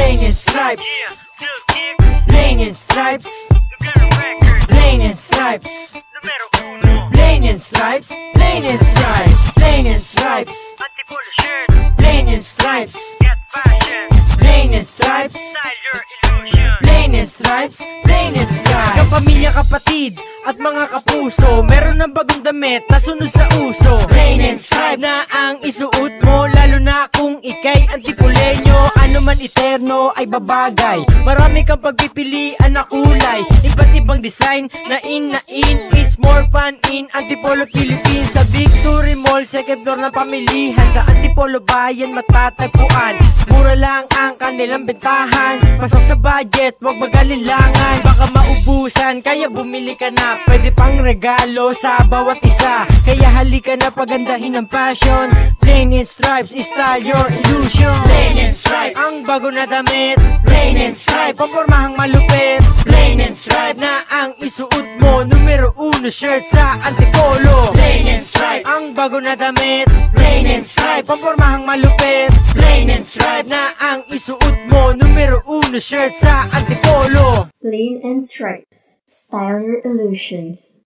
Plain and stripes. Plain and stripes. Plain and stripes. Plain and stripes. Plain and stripes. Plain and stripes. Plain and stripes. Plain and stripes. Plain and stripes. Plain and stripes. Kapamilya, kapatid at mga kapuso, meron ng bagong damit na sunod sa uso. Plain and stripes na ang isuot mo, lalo na kung ikay antipulenyo. Ano man iterno ay babagay, marami kang pagpipilian na kulay, iba't ibang design na in. It's more fun in Antipolo, Philippines. Sa Victory Mall, second floor ng pamilihan. Sa Antipolo Bayan matatagpuan, mura lang ang kanilang bentahan. Pasok sa budget, wag mag-alilangan, baka maubusan, kaya bumili ka na. Pwede pang regalo sa bawat isa, kaya halika na pagandahin ang passion. Plain and stripes, style your illusion. Plain and stripes, ang bago na damit. Plain and stripes, papormahang malupit. Plain and stripes, na ang isuot mo, numero 1 shirt sa Antipolo. Plain and stripes, ang bago na damit. Plain and stripes, papormahang malupit. Plain and stripes, na ang isuot mo, numero 1 shirt sa Antipolo. Plain and stripes, style your illusions.